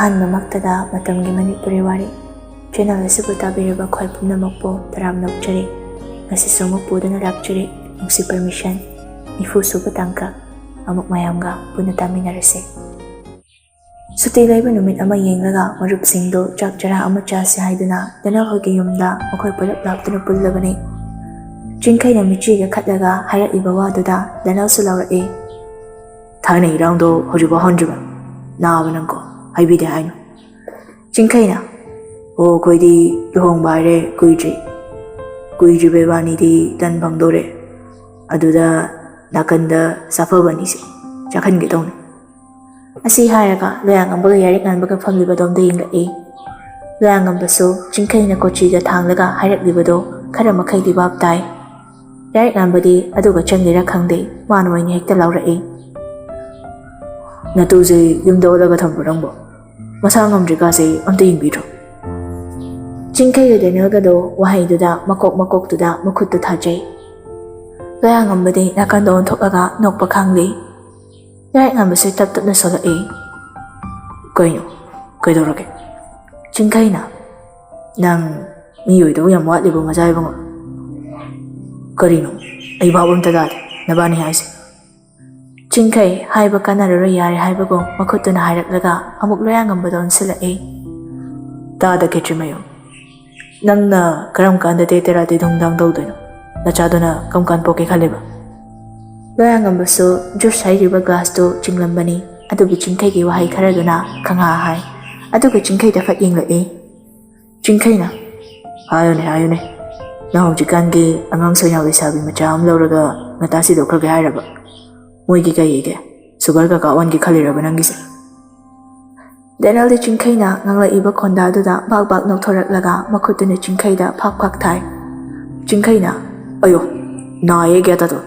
ꯑꯍꯥꯟꯕꯃꯛꯇꯗ ꯃꯇꯝꯒꯤ ꯃꯅꯤꯄꯨꯔꯤ ꯋꯥꯔꯤ ꯆꯦꯅꯦꯜ ꯑꯁꯤꯕꯨ ꯇꯥꯕꯤꯔꯤꯕ ꯈꯣꯏ ꯄꯨꯝꯅꯃꯛꯄꯨ ꯇꯔꯥꯝꯅ ꯑꯣꯛꯆꯔꯤ. ꯉꯁꯤꯁꯨ ꯑꯃꯨꯛ ꯄꯨꯗꯨꯅ ꯂꯥꯛꯆꯔꯤ. ꯅꯨꯡꯁꯤ ꯄꯔꯃꯤꯁꯟ 40ꯁꯨꯕ ꯇꯥꯡꯀꯛ ꯑꯃꯨꯛ ꯃꯌꯥꯝꯒ ꯄꯨꯟꯅ ꯇꯥꯃꯤꯟꯅꯔꯁꯤ. ꯁꯨꯇꯤ ꯂꯩꯕ ꯅꯨꯃꯤꯠ ꯑꯃ ꯌꯦꯡꯂꯒ ꯃꯔꯨꯞꯁꯤꯡꯗꯨ ꯆꯥꯛ ꯆꯔꯥ ꯑꯃ ꯆꯥꯁꯤ ꯍꯥꯏꯗꯨꯅ ꯗꯦꯅꯦꯜ ꯍꯣꯏꯒꯤ ꯌꯨꯝꯗ ꯃꯈꯣꯏ ꯄꯨꯂꯞ ꯂꯥꯛꯇꯨꯅ ꯄꯨꯜꯂꯕꯅꯤ. ꯆꯤꯡꯈꯩꯅ ꯃꯤꯆꯤꯒ ꯈꯠꯂꯒ ꯍꯥꯏꯔꯛꯂꯤꯕ ꯋꯥꯗꯨꯗ ꯗꯦꯅꯦꯜꯁꯨ ꯂꯥꯎꯔꯛꯏ. ꯊꯥꯏꯅ ꯏꯔꯥꯡꯗꯣ ꯍꯧꯖꯤꯛꯐꯥꯎ ꯍꯟꯗ꯭ꯔꯤꯕ ꯅꯥꯕ ꯅꯪꯀꯣ ꯍꯥꯏꯕꯤꯗꯦ ꯍꯥꯏꯅꯣ. ꯆꯤꯡꯈꯩꯅ ꯑꯩꯈꯣꯏꯗꯤ ꯂꯨꯍꯣꯡꯕ ꯍꯥꯏꯔꯦ ꯀꯨꯏꯗ꯭ꯔꯤꯕ ꯏꯕꯥꯅꯤꯗꯤ ꯇꯟ ꯐꯪꯗꯣꯔꯦ. ꯑꯗꯨꯗ ꯅꯥꯀꯟꯗ ꯁꯥꯐꯕ ꯑꯅꯤꯁꯦ ꯆꯥꯛꯍꯟꯒꯦ ꯇꯧꯅꯤ. ꯑꯁꯤ ꯍꯥꯏꯔꯒ ꯂꯣꯌꯥꯉꯝꯕꯒ ꯌꯥꯔꯤꯛ ꯉꯥꯟꯕꯒ ꯐꯝꯂꯤꯕꯗꯣꯝꯗ ꯌꯦꯡꯂꯛꯏ. ꯂꯣꯌꯥꯉꯝꯕꯁꯨ ꯆꯤꯡꯈꯩꯅ ꯀꯣꯆꯤꯒ ꯊꯥꯡꯂꯒ ꯍꯥꯏꯔꯛꯂꯤꯕꯗꯣ ꯈꯔ ꯃꯈꯩꯗꯤ ꯚꯥꯞ ꯇꯥꯏ. ꯌꯥꯔꯤꯛ ꯉꯥꯟꯕꯗꯤ ꯑꯗꯨꯒ ꯆꯪꯂꯤꯔꯥ ꯈꯪꯗꯦ, ꯃꯥꯅ ꯑꯣꯏꯅ ꯍꯦꯛꯇ ꯂꯥꯎꯔꯛꯏ. ꯅꯇꯨꯁꯦ ꯌꯨꯝꯗ ꯑꯣꯜꯂꯒ ꯊꯝꯕ꯭ꯔꯣ ꯅꯪꯕꯣ? ꯃꯁꯥ ꯉꯝꯗ꯭ꯔꯤꯀꯥꯁꯦ ꯑꯝꯇ ꯌꯦꯡꯕꯤꯗ꯭ꯔꯣ? ꯆꯤꯡꯈꯩꯒ ꯗꯦꯅꯦꯜꯒꯗꯣ ꯋꯥꯍꯩꯗꯨꯗ ꯃꯀꯣꯛꯇꯨꯗ ꯃꯈꯨꯠꯇꯨ ꯊꯥꯖꯩ. ꯂꯣꯌꯥꯉꯝꯕꯗꯤ ꯅꯥꯀꯟꯗ ꯑꯣꯟꯊꯣꯛꯂꯒ ꯅꯣꯛꯄ ꯈꯥꯡꯂꯤ. ꯌꯥꯔꯤꯛ ꯉꯥꯟꯕꯁꯨ ꯇꯞ ꯇꯞꯅ ꯁꯣꯜꯂꯛꯏ. ꯀꯩꯗꯧꯔꯒꯦ? ꯆꯤꯡꯈꯩꯅ ꯅꯪ ꯃꯤ ꯑꯣꯏꯗꯧ ꯌꯥꯝ ꯋꯥꯠꯂꯤꯕ ꯃꯆꯥ ꯏꯕꯨꯡꯉꯣ. ꯀꯔꯤꯅꯣ? ꯑꯩ ꯚꯥꯞ ꯑꯝꯇ ꯇꯥꯗꯦ ꯅꯕꯥꯅꯤ ꯍꯥꯏꯁꯦ. ꯆꯤꯡꯈꯩ ꯍꯥꯏꯕ ꯀꯥꯟꯅꯔꯔꯣꯏ ꯌꯥꯔꯦ ꯍꯥꯏꯕꯒꯨꯝ ꯃꯈꯨꯠꯇꯨꯅ ꯍꯥꯏꯔꯛꯂꯒ ꯑꯃꯨꯛ ꯂꯣꯌꯥꯉꯝꯕꯗ ꯑꯣꯟꯁꯤꯜꯂꯛꯏ. ꯇꯥꯗ ꯈꯦꯇ꯭ꯔꯤꯃꯌꯨꯝ, ꯅꯪꯅ ꯀꯔꯝ ꯀꯥꯟꯗ ꯇꯦꯇꯦꯔꯥꯗꯤ ꯅꯨꯡꯗꯥꯡ ꯇꯧꯗꯣꯏꯅꯣ? ꯅꯆꯥꯗꯨꯅ ꯀꯔꯝ ꯀꯥꯟ ꯄꯣꯛꯀꯦ ꯈꯜꯂꯤꯕ? ꯂꯣꯌꯥꯉꯝꯕꯁꯨ ꯖꯨꯁ ꯍꯩꯔꯤꯕ ꯒ꯭ꯂꯥꯁꯇꯨ ꯆꯤꯡꯂꯝꯕꯅꯤ. ꯑꯗꯨꯕꯨ ꯆꯤꯡꯈꯩꯒꯤ ꯋꯥꯍꯩ ꯈꯔꯗꯨꯅ ꯈꯪꯍꯥ ꯍꯥꯏ. ꯑꯗꯨꯒ ꯆꯤꯡꯈꯩꯗ ꯐꯠ ꯌꯦꯡꯂꯛꯏ. ꯆꯤꯡꯈꯩꯅ ꯍꯥꯏꯌꯨꯅꯦ. ꯅꯪ ꯍꯧꯖꯤꯛꯀꯥꯟꯒꯤ ꯑꯉꯥꯡ ꯁꯣꯏꯅꯥꯎ ꯂꯩꯁꯥꯕꯤ ꯃꯆꯥ ꯑꯃ ꯂꯧꯔꯒ ꯉꯇꯥ ꯁꯤꯗꯣꯛꯈ꯭ꯔꯒꯦ ꯍꯥꯏꯔꯕ? ꯃꯣꯏꯒꯤ ꯀꯩꯒꯤ ꯁꯨꯒꯔ ꯀꯀꯥ ꯑꯣꯟꯒꯦ ꯈꯜꯂꯤꯔꯕ ꯅꯪꯒꯤꯁꯦ? ꯗꯦꯅꯦꯜꯗꯤ ꯆꯤꯡꯈꯩꯅ ꯉꯥꯡꯂꯛꯏꯕ ꯈꯣꯟꯗꯥꯗꯨꯗ ꯕꯥꯛ ꯅꯣꯛꯊꯣꯔꯛꯂꯒ ꯃꯈꯨꯠꯇꯨꯅ ꯆꯤꯡꯈꯩꯗ ꯐꯥꯛ ꯊꯥꯏ. ꯆꯤꯡꯈꯩꯅ ꯑꯌꯣ ꯅꯥꯌꯦ ꯒ꯭ꯌꯥꯇꯥꯗꯣ,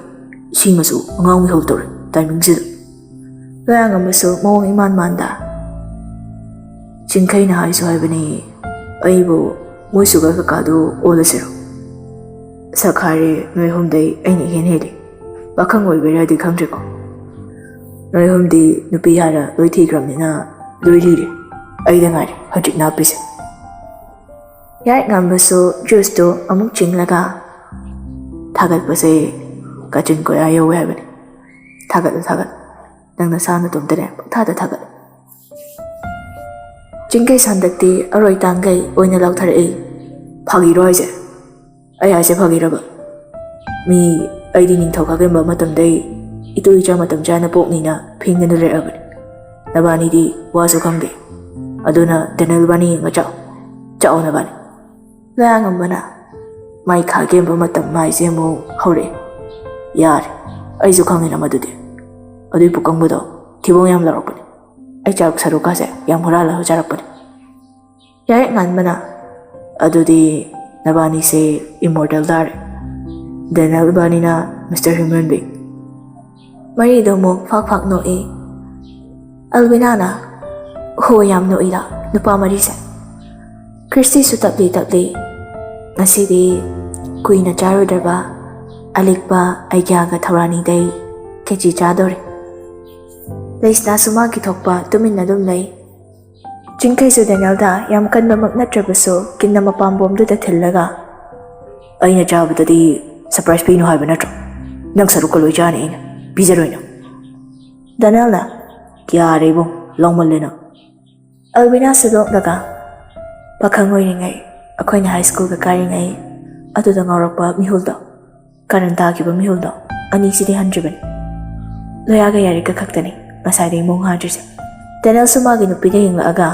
ꯁꯤꯃꯁꯨ ꯑꯉꯥꯡ ꯃꯤꯍꯧ ꯇꯧꯔꯦ ꯇꯥꯏꯃꯤꯡꯁꯤꯗ. ꯂꯣꯌꯥꯉꯝꯕꯁꯨ ꯃꯑꯣꯡ ꯏꯃꯥꯟ ꯃꯥꯟꯗ ꯆꯤꯡꯈꯩꯅ ꯍꯥꯏꯁꯨ ꯍꯥꯏꯕꯅꯤ, ꯑꯩꯕꯨ ꯃꯣꯏ ꯁꯨꯒꯔ ꯀꯀꯥꯗꯨ ꯑꯣꯜꯂꯁꯤꯔꯣ? ꯁꯛ ꯍꯥꯏꯔꯦ ꯅꯣꯏ ꯑꯍꯨꯝꯗꯩ ꯑꯩꯅ ꯏꯍꯦꯟ ꯍꯦꯜꯂꯤ. ꯄꯥꯈꯪ ꯑꯣꯏꯕꯩꯔꯗꯤ ꯈꯪꯗ꯭ꯔꯦꯀꯣ. ꯅꯣꯏ ꯑꯍꯨꯝꯗꯤ ꯅꯨꯄꯤ ꯍꯥꯏꯔ ꯂꯣꯏ ꯊꯤꯈ꯭ꯔꯕꯅꯤꯅ ꯂꯣꯏ ꯂꯤꯔꯦ. ꯑꯩꯗ ꯉꯥꯏꯔꯦ ꯍꯧꯖꯤꯛ ꯅꯥꯞꯄꯤꯁꯦ. ꯌꯥꯔꯤꯛ ꯉꯥꯟꯕꯁꯨ ꯖꯨꯁꯇꯨ ꯑꯃꯨꯛ ꯆꯤꯡꯂꯒ ꯊꯥꯒꯠꯄꯁꯦ ꯀꯥꯆꯤꯟ ꯀꯣꯌꯥ ꯌꯧꯋꯦ ꯍꯥꯏꯕꯅꯤ. ꯊꯥꯒꯠꯂꯨ. ꯅꯪ ꯅꯁꯥ ꯅꯇꯣꯝꯇꯅꯦ ꯄꯪꯊꯥꯗ ꯊꯥꯒꯠꯂꯨ. ꯆꯤꯡꯈꯩ ꯁꯟꯗꯛꯇꯤ ꯑꯔꯣꯏ ꯇꯥꯡꯈꯩ ꯑꯣꯏꯅ ꯂꯥꯎꯊꯔꯛꯏ. ꯐꯥꯒꯤꯔꯣ ꯍꯥꯏꯁꯦ? ꯑꯩ ꯍꯥꯏꯁꯦ ꯐꯥꯒꯤꯔꯕ? ꯑꯩꯗꯤ ꯅꯤꯡꯊꯧ ꯈꯥꯒꯦꯝꯕ ꯃꯇꯝꯗꯩ ꯏꯇꯨ ꯏꯆꯥ ꯃꯇꯝ ꯆꯥꯅ ꯄꯣꯛꯅꯤꯅ ꯐꯤꯡꯗꯅ ꯂꯩꯔꯛꯑꯕꯅꯤ. ꯅꯕꯥꯅꯤꯗꯤ ꯋꯥꯁꯨ ꯈꯪꯗꯦ. ꯑꯗꯨꯅ ꯗꯦꯅꯦꯜꯕꯥꯅꯤ ꯌꯦꯡꯉ ꯆꯥꯛꯑꯣ ꯅꯕꯥꯅꯤ. ꯂꯣꯌꯥꯉꯝꯕꯅ ꯃꯥꯏ ꯈꯥꯒꯦꯝꯕ ꯃꯇꯝ ꯃꯥꯏꯁꯦ ꯑꯃꯨꯛ ꯍꯧꯔꯛꯑꯦ. ꯌꯥꯔꯦ, ꯑꯩꯁꯨ ꯈꯪꯉꯤꯅ ꯃꯗꯨꯗꯤ. ꯑꯗꯨꯏ ꯄꯨꯀꯪꯕꯗꯣ ꯊꯤꯕꯣꯡ ꯌꯥꯝ ꯂꯥꯎꯔꯛꯄꯅꯤ. ꯑꯩ ꯆꯥꯔꯛ ꯁꯔꯨꯛꯀꯥꯁꯦ ꯌꯥꯝ ꯍꯨꯔꯥꯜꯂꯒ ꯆꯥꯔꯛꯄꯅꯤ. ꯌꯥꯔꯤꯛ ꯉꯥꯟꯕꯅ ꯑꯗꯨꯗꯤ ꯅꯕꯥꯅꯤꯁꯦ ꯏꯃꯣꯔꯇꯦꯜ ꯇꯥꯔꯦ. ꯗꯦꯅꯦꯜ ꯏꯕꯥꯅꯤꯅ ꯃꯤꯁꯇꯔ ꯍ꯭ꯌꯨꯃꯦꯟ ꯕꯤꯡ. ꯃꯔꯤꯗꯣ ꯑꯃꯨꯛ ꯐꯥꯛ ꯅꯣꯛꯏ. ꯑꯜꯕꯤꯅꯥꯅ ꯌꯥꯝ ꯅꯣꯛꯏꯗ ꯅꯨꯄꯥ ꯃꯔꯤꯁꯦ. ꯈ꯭ꯔꯤꯁꯇꯤꯁꯨ ꯇꯞꯂꯤ. ꯉꯁꯤꯗꯤ ꯀꯨꯏꯅ ꯆꯥꯔꯣꯏꯗ꯭ꯔꯕ ꯑꯂꯤꯛꯄ ꯑꯩꯒ꯭ꯌꯥꯒ ꯊꯧꯔꯥꯅꯤꯗꯩ ꯈꯦꯆꯤ ꯆꯥꯗꯣꯔꯦ. ꯂꯩꯁꯅꯥꯁꯨ ꯃꯥꯒꯤ ꯊꯣꯛꯄ ꯇꯨꯃꯤꯟꯅ ꯑꯗꯨꯝ ꯂꯩ. ꯆꯤꯡꯈꯩꯁꯨ ꯗꯦꯅꯦꯜꯗ ꯌꯥꯝ ꯀꯟꯕꯃꯛ ꯅꯠꯇ꯭ꯔꯕꯁꯨ ꯀꯤꯟꯅ ꯃꯄꯥꯝꯕꯣꯝꯗꯨꯗ ꯊꯤꯜꯂꯒ ꯑꯩꯅ ꯆꯥꯕꯗꯗꯤ ꯁꯔꯄ꯭ꯔꯥꯏꯖ ꯄꯤꯅꯨ ꯍꯥꯏꯕ ꯅꯠꯇ꯭ꯔꯣ? ꯅꯪ ꯁꯔꯨꯛꯀ ꯂꯣꯏ ꯆꯥꯅꯤ ꯑꯩꯅ ꯄꯤꯖꯔꯣꯏꯅ. ꯗꯦꯅꯦꯜꯅ ꯌꯥꯔꯦ ꯏꯕꯨꯡ, ꯂꯥꯎꯃꯜꯂꯦ ꯅꯪ. ꯑꯜꯕꯤꯅꯥꯁꯨ ꯂꯣꯛꯂꯒ ꯄꯥꯈꯪ ꯑꯣꯏꯔꯤꯉꯩ ꯑꯩꯈꯣꯏꯅ ꯍꯥꯏ ꯁ꯭ꯀꯨꯜꯒ ꯀꯥꯔꯤꯉꯩ ꯑꯗꯨꯗ ꯉꯥꯎꯔꯛꯄ ꯃꯤꯍꯨꯜꯗꯣ, ꯀꯔꯟ ꯇꯥꯈꯤꯕ ꯃꯤꯍꯨꯜꯗꯣ, ꯑꯅꯤꯁꯤꯗꯤ ꯍꯟꯗ꯭ꯔꯤꯕꯅꯤ. ꯂꯣꯌꯥꯒ ꯌꯥꯔꯤꯛꯀ ꯈꯛꯇꯅꯤ ꯉꯁꯥꯏꯗꯒꯤ ꯃꯣꯡ ꯍꯥꯗ꯭ꯔꯤꯁꯦ. ꯗꯦꯅꯦꯜꯁꯨ ꯃꯥꯒꯤ ꯅꯨꯄꯤꯗ ꯌꯦꯡꯂꯛꯑꯒ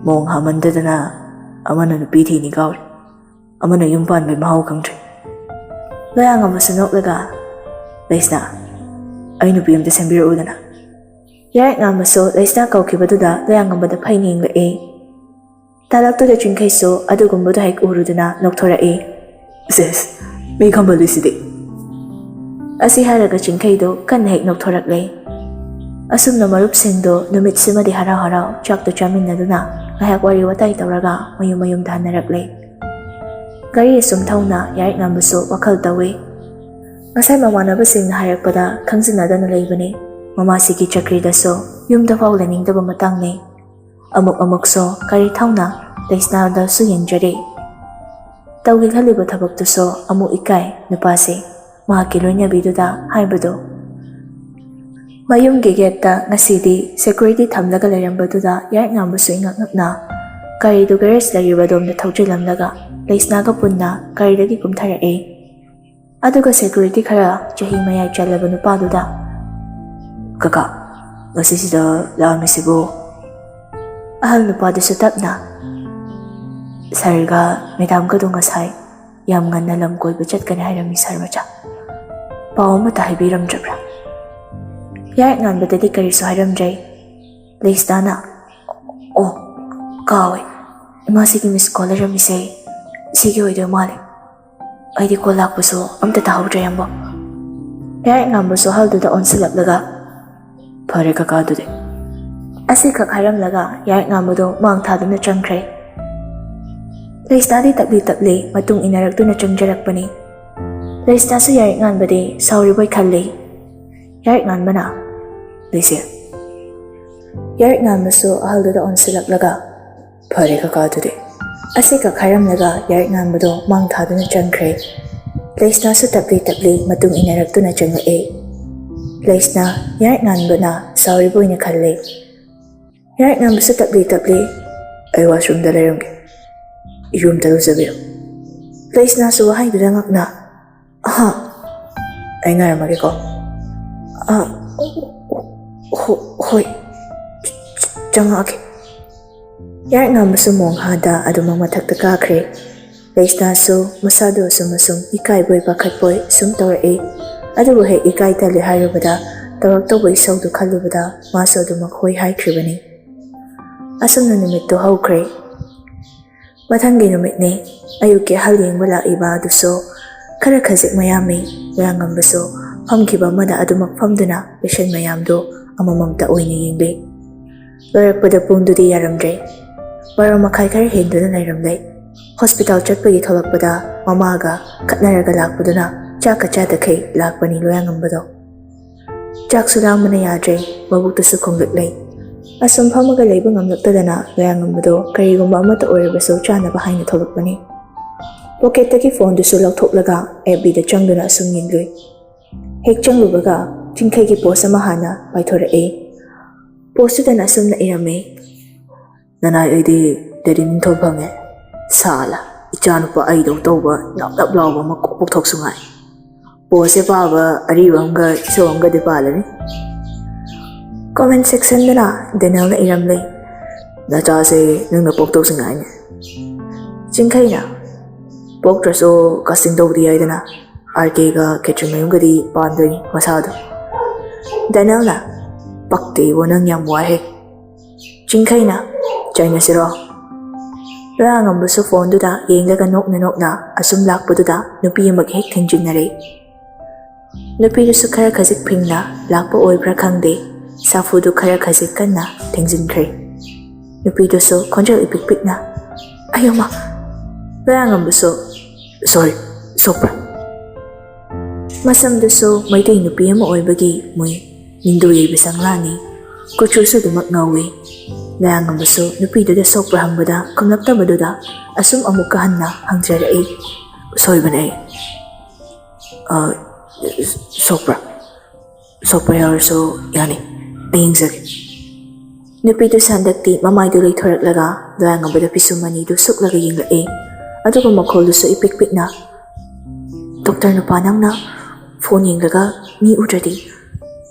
ꯃꯣꯡ ꯍꯥꯃꯟꯗꯗꯅ ꯑꯃꯅ ꯅꯨꯄꯤ ꯊꯤꯅꯤ ꯀꯥꯎꯔꯦ, ꯑꯃꯅ ꯌꯨꯝ ꯄꯥꯟꯕꯩ ꯃꯍꯥꯎ ꯈꯪꯗ꯭ꯔꯦ. ꯂꯣꯌꯥꯉꯝꯕꯁꯨ ꯅꯣꯛꯂꯒ ꯂꯩꯁꯅꯥ, ꯑꯩ ꯅꯨꯄꯤ ꯑꯝꯇ ꯁꯦꯝꯕꯤꯔꯛꯎꯗꯅ. ꯌꯥꯔꯤꯛ ꯉꯥꯟꯕꯁꯨ ꯂꯩꯁꯅꯥ ꯀꯧꯈꯤꯕꯗꯨꯗ ꯂꯣꯌꯥꯉꯝꯕꯗ ꯐꯩꯅ ꯌꯦꯡꯂꯛꯏ. ꯇꯥꯂꯛꯇꯨꯗ ꯆꯤꯡꯈꯩꯁꯨ ꯑꯗꯨꯒꯨꯝꯕꯗꯣ ꯍꯦꯛ ꯎꯔꯨꯗꯨꯅ ꯅꯣꯛꯊꯣꯔꯛꯏ. ꯁꯦꯁ, ꯃꯤ ꯈꯝꯕꯜꯂꯤꯁꯤꯗꯤ. ꯑꯁꯤ ꯍꯥꯏꯔꯒ ꯆꯤꯡꯈꯩꯗꯣ ꯀꯟꯅ ꯍꯦꯛ ꯅꯣꯛꯊꯣꯔꯛꯂꯦ. ꯑꯁꯨꯝꯅ ꯃꯔꯨꯞꯁꯤꯡꯗꯣ ꯅꯨꯃꯤꯠꯁꯤꯃꯗꯤ ꯍꯔꯥꯎ ꯆꯥꯛꯇꯨ ꯆꯥꯃꯤꯟꯅꯗꯨꯅ ꯉꯥꯏꯍꯥꯛ ꯋꯥꯔꯤ ꯋꯥꯇꯥꯏ ꯇꯧꯔꯒ ꯃꯌꯨꯝꯗ ꯍꯟꯅꯔꯛꯂꯦ. ꯒꯥꯔꯤ ꯑꯁꯨꯝ ꯊꯧꯅ ꯌꯥꯔꯤꯛ ꯉꯥꯟꯕꯁꯨ ꯋꯥꯈꯜ ꯇꯧꯏ. ꯉꯁꯥꯏ ꯃꯃꯥꯟꯅꯕꯁꯤꯡꯅ ꯍꯥꯏꯔꯛꯄꯗ ꯈꯪꯖꯤꯟꯅꯗꯅ ꯂꯩꯕꯅꯤ. ꯃꯃꯥꯁꯤꯒꯤ ꯆꯀ꯭ꯔꯤꯗꯁꯨ ꯌꯨꯝꯗ ꯐꯥꯎ ꯂꯩꯅꯤꯡꯗꯕ ꯃꯇꯥꯡꯅꯤ꯫ ꯑꯃꯨꯛꯁꯨ ꯀꯔꯤ ꯊꯧꯅ ꯂꯩꯁꯅꯥꯗꯁꯨ ꯌꯦꯡꯖꯔꯤ꯫ ꯇꯧꯒꯦ ꯈꯜꯂꯤꯕ ꯊꯕꯛꯇꯨꯁꯨ ꯑꯃꯨꯛ ꯏꯀꯥꯏ ꯅꯨꯄꯥꯁꯤ ꯃꯍꯥꯛꯀꯤ ꯂꯣꯏꯅꯕꯤꯗꯨꯗ ꯍꯥꯏꯕꯗꯣ꯫ ꯃꯌꯨꯝꯒꯤ ꯒꯦꯠꯇ ꯉꯁꯤꯗꯤ ꯁꯦꯀ꯭ꯌꯨꯔꯤꯇꯤ ꯊꯝꯂꯒ ꯂꯩꯔꯝꯕꯗꯨꯗ ꯌꯥꯏꯔꯤꯛꯉꯥꯟꯕꯁꯨ ꯏꯉꯛ-ꯉꯛꯅ ꯒꯥꯔꯤꯗꯨ ꯒꯦꯔꯦꯖ ꯂꯩꯔꯤꯕꯗꯣꯝꯗ ꯊꯧꯖꯤꯜꯂꯝꯂꯒ ꯂꯩꯁꯅꯥꯒ ꯄꯨꯟꯅ ꯒꯥꯔꯤꯗꯒꯤ ꯀꯨꯝꯊꯔꯛꯏ꯫ ꯑꯗꯨꯒ ꯁꯦꯀ꯭ꯌꯨꯔꯤꯇꯤ ꯈꯔ ꯆꯍꯤ ꯃꯌꯥꯏ ꯆꯜꯂꯕ ꯅꯨꯄꯥꯗꯨꯗ "ꯀꯀꯥ, ꯉꯁꯤꯁꯤꯗ ꯂꯥꯛꯑꯝꯃꯤꯁꯤꯕꯨ?" ꯑꯍꯜ ꯅꯨꯄꯥꯗꯨꯁꯨ ꯇꯞꯅ "ꯁꯥꯔꯒ ꯃꯦꯗꯥꯝꯒꯗꯣ ꯉꯁꯥꯏ ꯌꯥꯝ ꯉꯟꯅ ꯂꯝ ꯀꯣꯏꯕ ꯆꯠꯀꯅꯤ ꯍꯥꯏꯔꯝꯃꯤ ꯁꯥꯔ ꯃꯆꯥ꯫ ꯄꯥꯎ ꯑꯃꯠꯇ ꯍꯥꯏꯕꯤꯔꯝꯗ꯭ꯔꯕ꯭ꯔꯥ?" ꯌꯥꯏꯔꯤꯛꯉꯥꯟꯕꯗꯗꯤ ꯀꯔꯤꯁꯨ ꯍꯥꯏꯔꯝꯗ꯭ꯔꯦ꯫ ꯂꯩꯁꯅꯥꯅ "ꯑꯣ, ꯀꯥꯎꯋꯦ, ꯏꯃꯥꯁꯤꯒꯤ ꯃꯤꯁ ꯀꯣꯜ ꯂꯩꯔꯝꯃꯤꯁꯦ ꯁꯤꯒꯤ ꯑꯣꯏꯗꯣꯏ ꯃꯥꯜꯂꯦ꯫ ꯑꯩꯗꯤ ꯀꯣꯜ ꯂꯥꯛꯄꯁꯨ ꯑꯝꯇ ꯇꯥꯍꯧꯗ꯭ꯔꯦ ꯑꯝꯕꯣ." ꯌꯥꯏꯔꯤꯛꯉꯥꯟꯕꯁꯨ ꯑꯍꯜꯗꯨꯗ ꯑꯣꯟꯁꯤꯜꯂꯛꯂꯒ "ꯐꯔꯦ ꯀꯀꯥ ꯑꯗꯨꯗꯤ." ꯑꯁꯤꯈꯛ ꯍꯥꯏꯔꯝꯂꯒ ꯌꯥꯏꯔꯤꯛꯉꯥꯟꯕꯗꯣ ꯃꯥꯡ ꯊꯥꯗꯨꯅ ꯆꯪꯈ꯭ꯔꯦ꯫ ꯂꯩꯁꯅꯥꯗꯤ ꯇꯞꯂꯤ ꯃꯇꯨꯡ ꯏꯟꯅꯔꯛꯇꯨꯅ ꯆꯪꯖꯔꯛꯄꯅꯤ꯫ ꯂꯩꯁꯅꯥꯁꯨ ꯌꯥꯏꯔꯤꯛꯉꯥꯟꯕꯗꯤ ꯁꯥꯎꯔꯤꯕꯣꯏ ꯈꯜꯂꯤ꯫ ꯌꯥꯏꯔꯤꯛꯉꯥꯟꯕꯅ "ꯂꯩꯁꯦ." ꯌꯥꯏꯔꯤꯛꯉꯥꯟꯕꯁꯨ ꯑꯍꯜꯗꯨꯗ ꯑꯣꯟꯁꯤꯜꯂꯛꯂꯒ "ꯐꯔꯦ ꯀꯀꯥ ꯑꯗꯨꯗꯤ." ꯑꯁꯤꯈꯛ ꯍꯥꯏꯔꯝꯂꯒ ꯌꯥꯏꯔꯤꯛꯉꯥꯟꯕꯗꯣ ꯃꯥꯡ ꯊꯥꯗꯨꯅ ꯆꯪꯈ꯭ꯔꯦ꯫ ꯂꯩꯁꯅꯥꯁꯨ ꯇꯞꯂꯤ ꯃꯇꯨꯡ ꯏꯟꯅꯔꯛꯇꯨꯅ ꯆꯪꯂꯛꯏ꯫ ꯂꯩꯁꯅꯥ ꯌꯥꯏꯔꯤꯛꯉꯥꯟꯕꯅ ꯁꯥꯎꯔꯤꯕꯣꯏꯅ ꯈꯜꯂꯤ꯫ ꯌꯥꯏꯔꯤꯛꯉꯥꯟꯕꯁꯨ ꯇꯞꯂꯤ "ꯑꯩ ꯋꯥꯁꯔꯨꯝꯗ ꯂꯩꯔꯝꯒꯦ, ꯏꯔꯨ ꯑꯝꯇ ꯂꯨꯖꯕꯤꯌꯨ." ꯂꯩꯁꯅꯥꯁꯨ ꯋꯥꯍꯩꯗꯨꯗ ꯉꯛꯅ "ꯑꯍꯥ, ꯑꯩ ꯉꯥꯏꯔꯝꯃꯒꯦꯀꯣ." "ꯍꯣꯏ, ꯆꯪꯉꯛꯑꯒꯦ." ꯌꯥꯏꯔꯤꯛꯉꯥꯟꯕꯁꯨ ꯃꯣꯡꯍꯥꯗ ꯑꯗꯨꯃꯛ ꯃꯊꯛꯇ ꯀꯥꯈ꯭ꯔꯦ꯫ ꯂꯩꯁꯅꯥꯁꯨ ꯃꯁꯥꯗꯨ ꯑꯁꯨꯝ ꯏꯀꯥꯏꯕꯣꯏ ꯄꯥꯈꯠꯄꯣꯏ ꯁꯨꯝ ꯇꯧꯔꯛꯏ꯫ ꯑꯗꯨꯕꯨ ꯍꯦꯛ ꯏꯀꯥꯏ ꯇꯜꯂꯤ ꯍꯥꯏꯔꯨꯕꯗ ꯇꯧꯔꯛꯇꯧꯕ ꯏꯁꯧꯗꯨ ꯈꯜꯂꯨꯕꯗ ꯃꯥꯁꯨ ꯑꯗꯨꯃꯛ ꯍꯣꯏ ꯍꯥꯏꯈ꯭ꯔꯤꯕꯅꯤ꯫ ꯑꯁꯨꯝꯅ ꯅꯨꯃꯤꯠꯇꯨ ꯍꯧꯈ꯭ꯔꯦ꯫ ꯃꯊꯪꯒꯤ ꯅꯨꯃꯤꯠꯅꯤ꯫ ꯑꯌꯨꯛꯀꯤ ꯑꯍꯜ ꯌꯦꯡꯕ ꯂꯥꯛꯏꯕ ꯑꯗꯨꯁꯨ ꯈꯔ ꯈꯖꯤꯛ ꯃꯌꯥꯝꯃꯤ꯫ ꯂꯣꯌꯥꯉꯝꯕꯁꯨ ꯐꯝꯈꯤꯕ ꯑꯃꯗ ꯑꯗꯨꯃꯛ ꯐꯝꯗꯨꯅ ꯄꯦꯁꯦꯟ ꯃꯌꯥꯝꯗꯨ ꯑꯃꯃꯝꯇ ꯑꯣꯏꯅ ꯌꯦꯡꯂꯤ꯫ ꯂꯣꯏꯔꯛꯄꯗ ꯄꯨꯡꯗꯨꯗꯤ ꯌꯥꯔꯝꯗ꯭ꯔꯦ꯫ 12:30 ꯈꯔ ꯍꯦꯟꯗꯨꯅ ꯂꯩꯔꯝꯂꯦ꯫ ꯍꯣꯁꯄꯤꯇꯥꯜ ꯆꯠꯄꯒꯤ ꯊꯣꯛꯂꯛꯄꯗ ꯃꯃꯥꯒ ꯈꯠꯅꯔꯒ ꯂꯥꯛꯄꯗꯨꯅ ꯆꯥꯛꯀ ꯆꯥꯗꯈꯩ ꯂꯥꯛꯄꯅꯤ ꯂꯣꯌꯥꯉꯝꯕꯗꯣ꯫ ꯆꯥꯛꯁꯨ ꯂꯥꯝꯕꯅ ꯌꯥꯗ꯭ꯔꯦ, ꯃꯕꯨꯛꯇꯨꯁꯨ ꯈꯣꯡꯂꯛꯂꯦ꯫ ꯑꯁꯨꯝ ꯐꯝꯃꯒ ꯂꯩꯕ ꯉꯝꯂꯛꯇꯗꯅ ꯂꯣꯌꯥꯉꯝꯕꯗꯣ ꯀꯔꯤꯒꯨꯝꯕ ꯑꯃꯠꯇ ꯑꯣꯏꯔꯕꯁꯨ ꯆꯥꯅꯕ ꯍꯥꯏꯅ ꯊꯣꯛꯂꯛꯄꯅꯤ꯫ ꯄꯣꯀꯦꯠꯇꯒꯤ ꯐꯣꯟꯗꯨꯁꯨ ꯂꯧꯊꯣꯛꯂꯒ FBꯗ ꯆꯪꯗꯨꯅ ꯑꯁꯨꯝ ꯌꯦꯡꯂꯨꯏ꯫ ꯍꯦꯛ ꯆꯪꯂꯨꯕꯒ ꯆꯤꯡꯈꯩꯒꯤ ꯄꯣꯁ ꯑꯃ ꯍꯥꯟꯅ ꯄꯥꯏꯊꯣꯔꯛꯏ꯫ ꯄꯣꯁꯇꯨꯗꯅ ꯑꯁꯨꯝꯅ ꯏꯔꯝꯃꯤ: "ꯅꯅꯥꯏ ꯑꯩꯗꯤ ꯗꯦꯗꯤ ꯅꯤꯡꯊꯧ ꯐꯪꯉꯦ꯫ ꯁꯥꯂꯥ, ꯏꯆꯥꯅꯨꯄꯥ ꯑꯩꯗꯧ ꯇꯧꯕ ꯅꯞ ꯂꯥꯎꯕ ꯑꯃ ꯀꯣꯛ ꯄꯣꯛꯊꯣꯛꯁꯨ ꯉꯥꯏ꯫ ꯄꯣꯁꯁꯦ ꯄꯥꯕ ꯑꯔꯤꯕ ꯑꯃꯒ ꯏꯁꯧ ꯑꯃꯒꯗꯤ ꯄꯥꯜꯂꯅꯤ." ꯀꯣꯃꯦꯟ ꯁꯦꯛꯁꯟꯗꯅ ꯗꯦꯅꯦꯜꯅ ꯏꯔꯝꯂꯦ: "ꯅꯆꯥꯁꯦ ꯅꯪꯅ ꯄꯣꯛꯇꯧꯁꯨ ꯉꯥꯏꯅꯦ." ꯆꯤꯡꯈꯩꯅ "ꯄꯣꯛꯇ꯭ꯔꯁꯨ ꯀꯥꯁꯇꯤꯡ ꯇꯧꯕꯗꯤ ꯌꯥꯏꯗꯅ, RKꯒ ꯀꯦꯊ꯭ꯔꯤꯟ ꯃꯌꯨꯝꯒꯗꯤ ꯄꯥꯟꯗꯣꯏꯅꯤ ꯃꯁꯥꯗꯣ." ꯗꯦꯅꯦꯜꯅ "ꯄꯛꯇꯦꯕꯣ, ꯅꯪ ꯌꯥꯝ ꯋꯥꯏꯍꯦ." ꯆꯤꯡꯈꯩꯅ "ꯆꯩꯅꯁꯤꯔꯣ?" ꯂꯣꯌꯥꯉꯝꯕꯁꯨ ꯐꯣꯟꯗꯨꯗ ꯌꯦꯡꯂꯒ ꯅꯣꯛꯅ ꯑꯁꯨꯝ ꯂꯥꯛꯄꯗꯨꯗ ꯅꯨꯄꯤ ꯑꯃꯒ ꯍꯦꯛ ꯊꯦꯡꯖꯤꯟꯅꯔꯦ꯫ ꯅꯨꯄꯤꯗꯨꯁꯨ ꯈꯔ ꯈꯖꯤꯛ ꯐꯤꯡꯅ ꯂꯥꯛꯄ ꯑꯣꯏꯕ꯭ꯔꯥ ꯈꯪꯗꯦ, ꯁꯥꯐꯨꯗꯨ ꯈꯔ ꯈꯖꯤꯛ ꯀꯟꯅ ꯊꯦꯡꯖꯤꯟꯈ꯭ꯔꯦ꯫ ꯅꯨꯄꯤꯗꯨꯁꯨ ꯈꯣꯟꯖꯦꯜ ꯏꯄꯤꯛ ꯄꯤꯛꯅ "ꯑꯌꯣꯃꯥ." ꯂꯣꯌꯥꯉꯝꯕꯁꯨ "ꯁꯣꯔꯤ, ꯁꯣꯛꯄ꯭ꯔꯥ?" ꯃꯁꯝꯗꯨꯁꯨ ꯃꯩꯇꯩ ꯅꯨꯄꯤ ꯑꯃ ꯑꯣꯏꯕꯒꯤ ꯃꯨꯏ, ꯅꯤꯡꯗꯣ ꯌꯩꯕ ꯁꯪꯂꯥꯡꯅꯤ, ꯀꯨꯆꯨꯁꯨ ꯑꯗꯨꯃꯛ ꯉꯧꯏ꯫ ꯂꯣꯌꯥꯉꯝꯕꯁꯨ ꯅꯨꯄꯤꯗꯨꯗ ꯁꯣꯛꯄ꯭ꯔꯥ ꯍꯪꯕꯗ ꯈꯨꯝꯂꯛꯇꯕꯗꯨꯗ ꯑꯁꯨꯝ ꯑꯃꯨꯛꯀ ꯍꯟꯅ ꯍꯪꯖꯔꯛꯏ: "ꯁꯣꯏꯕꯅꯦ ꯑꯩ, ꯁꯣꯛꯄ꯭ꯔꯥ? ꯁꯣꯛꯄ ꯌꯥꯎꯔꯁꯨ ꯌꯥꯅꯤ, ꯑꯩ ꯌꯦꯡꯖꯒꯦ." ꯅꯨꯄꯤꯗꯨꯁꯨ ꯍꯟꯗꯛꯇꯤ ꯃꯃꯥꯏꯗꯨ ꯂꯩꯊꯣꯔꯛꯂꯒ ꯂꯣꯌꯥꯉꯝꯕꯗ ꯄꯤꯁꯨꯝ ꯑꯅꯤꯗꯨ ꯁꯨꯛꯂꯒ ꯌꯦꯡꯂꯛꯏ꯫ ꯑꯗꯨꯒ ꯃꯈꯣꯜꯗꯨꯁꯨ ꯏꯄꯤꯛ ꯄꯤꯛꯅ "ꯗꯣꯛꯇꯔ ꯅꯨꯄꯥ, ꯅꯪꯅ ꯐꯣꯟ ꯌꯦꯡꯂꯒ ꯃꯤ ꯎꯗ꯭ꯔꯗꯤ